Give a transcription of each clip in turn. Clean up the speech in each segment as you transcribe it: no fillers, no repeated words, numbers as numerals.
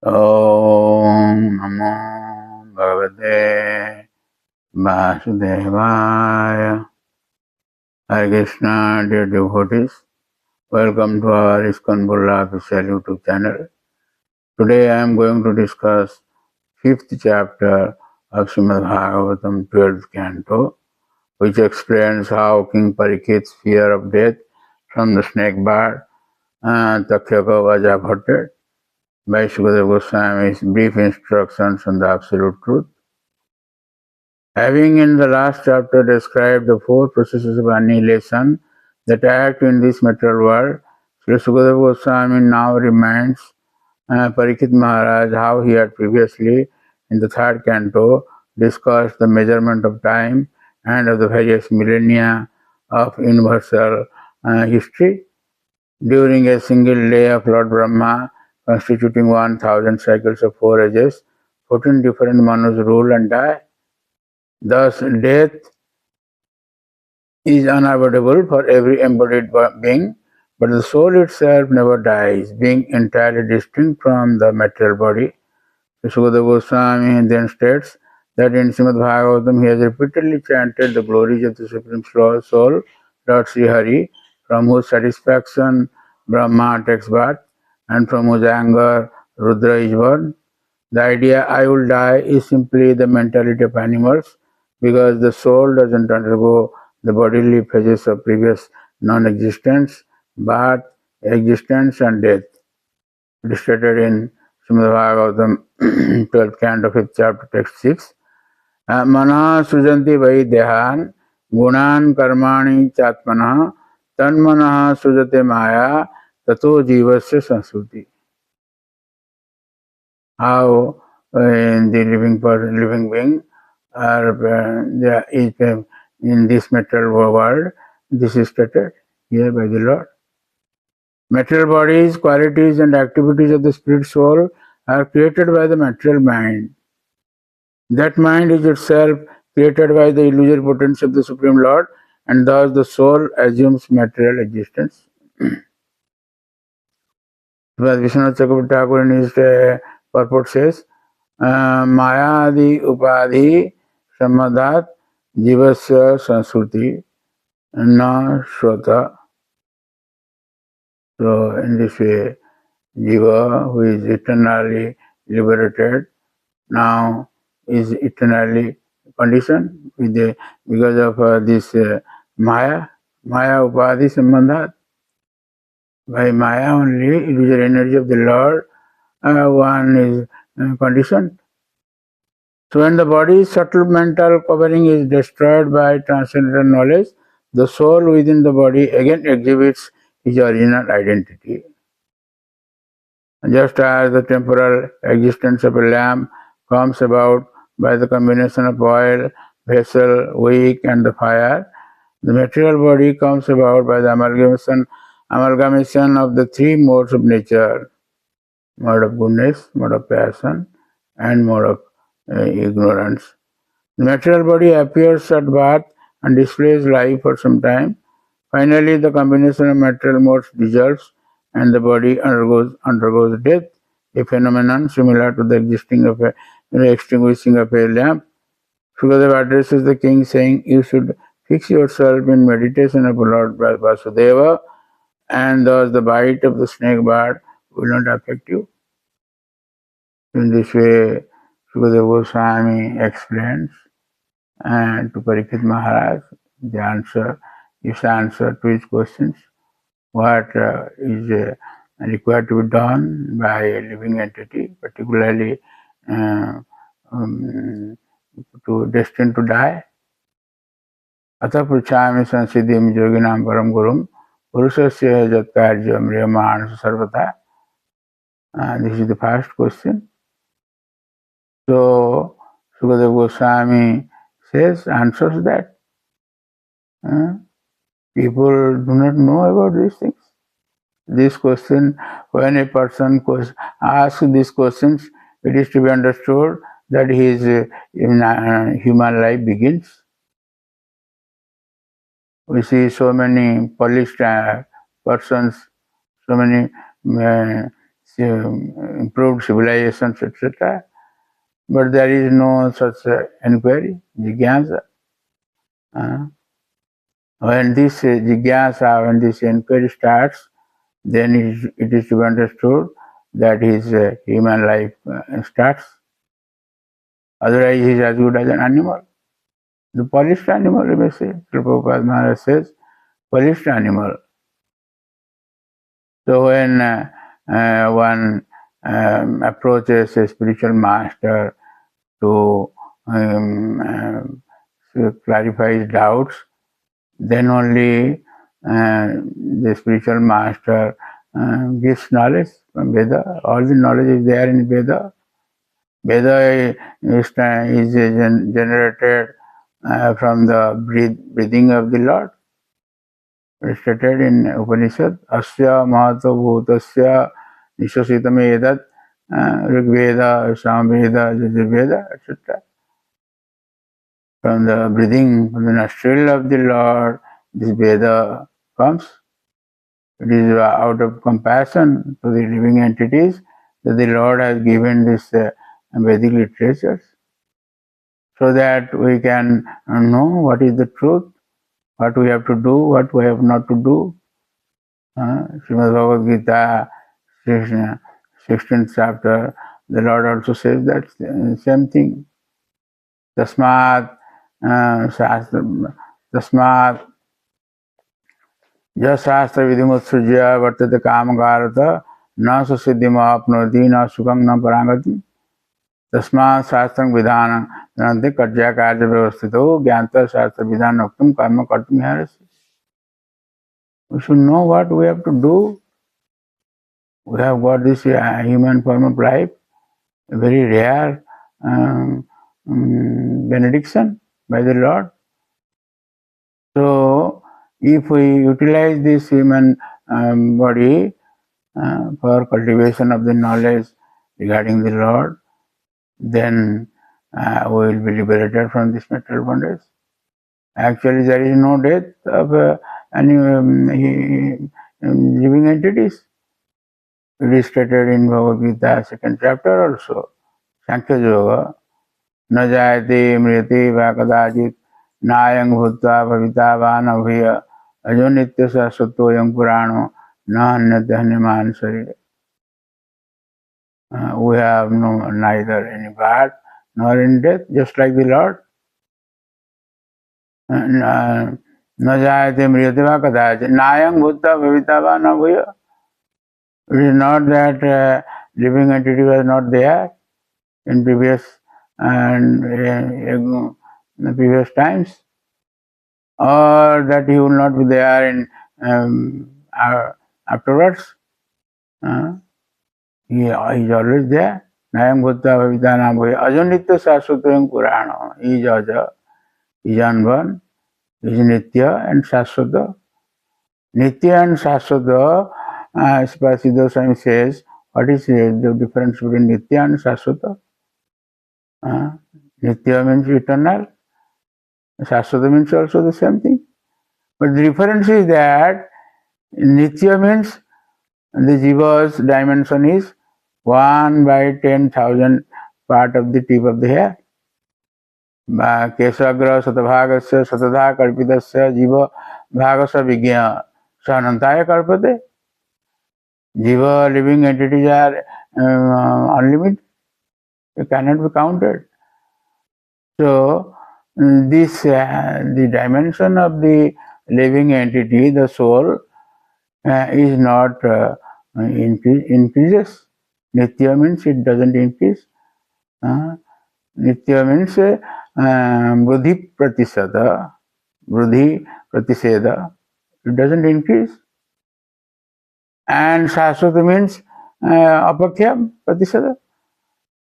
Om Namo Bhagavate Vasudevaya. Hare Krishna, dear devotees. Welcome to our ISKCON Bulla official YouTube channel. Today I am going to discuss 5th chapter of Srimad Bhagavatam 12th canto, which explains how King Parikshit's fear of death from the snake bird Takshaka was averted by Sukadeva Goswami's brief instructions on the absolute truth. Having in the last chapter described the 4 processes of annihilation that act in this material world, Sri Sukadeva Goswami now reminds Parikshit Maharaj how he had previously, in the 3rd canto, discussed the measurement of time and of the various millennia of universal history. During a single day of Lord Brahma, constituting 1000 cycles of 4 ages, 14 different Manus rule and die. Thus, death is unavoidable for every embodied being, but the soul itself never dies, being entirely distinct from the material body. Sukadeva Goswami then states that in Srimad Bhagavatam he has repeatedly chanted the glories of the Supreme Soul, Lord Sri Hari, from whose satisfaction Brahma takes birth, and from whose anger Rudra is born. The idea "I will die" is simply the mentality of animals, because the soul doesn't undergo the bodily phases of previous non-existence, birth, existence, and death. It is stated in Srimad Bhagavatam 12th canto 5th chapter text 6. Manah srujanti vai dehan gunan karmani chatmanah tanmanah srujate maya tato jivasya sanskruti. How in the living being there is in this material world, this is stated here by the Lord. Material bodies, qualities and activities of the spirit soul are created by the material mind. That mind is itself created by the illusory potency of the Supreme Lord, and thus the soul assumes material existence. Vishnu Chakravarti Thakur in his purport says, Mayadi Upadhi Samadhat Jivasya Sanskruti Na Shrota. So in this way, Jiva, who is eternally liberated, now is eternally conditioned because of this Maya Upadhi Sambandhat. By Maya only, illusory energy of the Lord, one is conditioned. So when the body's subtle mental covering is destroyed by transcendental knowledge, the soul within the body again exhibits its original identity. Just as the temporal existence of a lamp comes about by the combination of oil, vessel, wick, and the fire, the material body comes about by the amalgamation of the 3 modes of nature: mode of goodness, mode of passion, and mode of ignorance. The material body appears at birth and displays life for some time. Finally, the combination of material modes dissolves and the body undergoes death, a phenomenon similar to the extinguishing of a lamp. Sukadeva addresses the king saying, "You should fix yourself in meditation upon Lord Vasudeva, and thus the bite of the snake bird will not affect you." In this way, Sukadeva Goswami explains to Parikshit Maharaj his answer to his questions, what is required to be done by a living entity, particularly destined to die. Atha pruchami sansiddhim yoginam param gurum purusasya jat karya mriyamana sarvata. This is the first question. So Sukadeva Goswami answers that. People do not know about these things. This question, when a person asks these questions, it is to be understood that his human life begins. We see so many polished persons, so many improved civilizations, etc. But there is no such inquiry, jigyasa. When this jigyasa, when this inquiry starts, then it is to be understood that his human life starts. Otherwise, he is as good as an animal. The polished animal, you may say. Prabhupada Maharaj says, polished animal. So when one approaches a spiritual master to clarify his doubts, then only the spiritual master gives knowledge from Veda. All the knowledge is there in Veda. Veda is generated from the breathing of the Lord. It is stated in Upanishad, Asya Mahato Bhutasya Nishasitam Edat Rigveda, Samveda, Yajurveda, etc. From the breathing, from the nostril of the Lord, this Veda comes. It is out of compassion to the living entities that the Lord has given this Vedic literatures, so that we can know what is the truth, what we have to do, what we have not to do. Srimad Bhagavad Gita, 16th chapter, the Lord also says that same thing. Tasmat Tasmat Shastra Vidhimutsujya Vartate Kamakarata Na Susiddhimapnoti Na Sukham Na Parangati Tasmat Shastram Vidhanam Nante Karja Karya Vyavastito Gyanta Shastra Vidhan Noktam Karma Kartum Harasi. We should know what we have to do. We have got this human form of life, a very rare benediction by the Lord. So, if we utilize this human body for cultivation of the knowledge regarding the Lord, then we will be liberated from this material bondage. Actually, there is no death of any living entities. It is stated in Bhagavad Gita, 2nd chapter also. Sankhya Yoga. न जायते मृते वा कदाचित् नायं भूत्वा भविता वा न भूय अजो नित्य शाश्वतोऽयं पुराणो न हन्यते हन्यमान् शरीरे. We have neither any birth nor in death, just like the Lord. न जायते मृते वा कदाचित् नायं भूत्वा भविता वा न भूय. It is not that living entity was not there in previous and the previous times, or that he will not be there in afterwards. He is always there. Nayam Bhutta Bhavitana Bhoya Ajanitya Saswatoyam Purana. He is Aja, he is unborn, he is Nitya and Saswata. Nitya and Saswata, Sukadeva Goswami says, what is the difference between Nitya and Saswata? Nitya means eternal, Shaswata means also the same thing. But the difference is that Nitya means the Jiva's dimension is 1 by 10,000 part of the tip of the hair. Kesagra Satabhagasya Satadha Kalpitasya Jiva Bhagasa Vigya Sanantaya Kalpate. Jiva living entities are unlimited. They cannot be counted. So, this the dimension of the living entity, the soul, is not increases. Nitya means it doesn't increase. Nitya means Buddhi Pratisada, Buddhi Pratiseda. It doesn't increase. And Shaswata means Apakya Pratisada.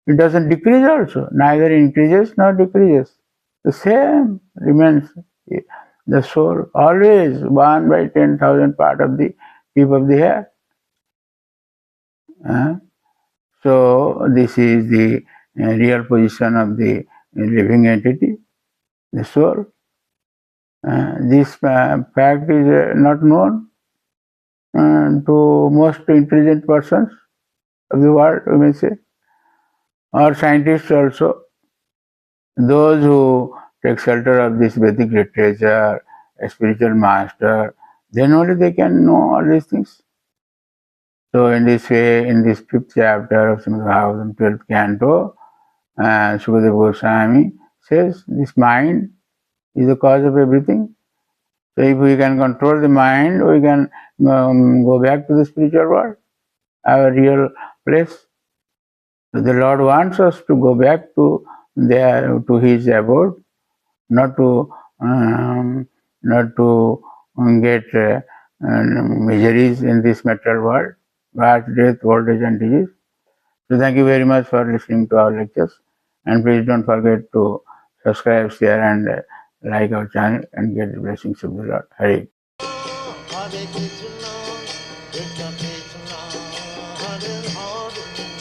It doesn't decrease also, neither increases nor decreases. The same remains. The soul always 1 by 10,000 part of the tip of the hair. So this is the real position of the living entity, the soul. This fact is not known to most intelligent persons. of the world, we may say, or scientists also. Those who take shelter of this Vedic literature, a spiritual master, then only they can know all these things. So in this way, in this 5th chapter of Srimad Bhagavatam, 12th canto, Sukadeva Goswami says this mind is the cause of everything. So if we can control the mind, we can go back to the spiritual world, our real place. So the Lord wants us to go back to His abode, not to get miseries in this material world, birth, death, old age, and disease. So thank you very much for listening to our lectures, and please don't forget to subscribe, share, and like our channel, and get the blessings of the Lord. Hare Krishna, Krishna Krishna, Hare Hare.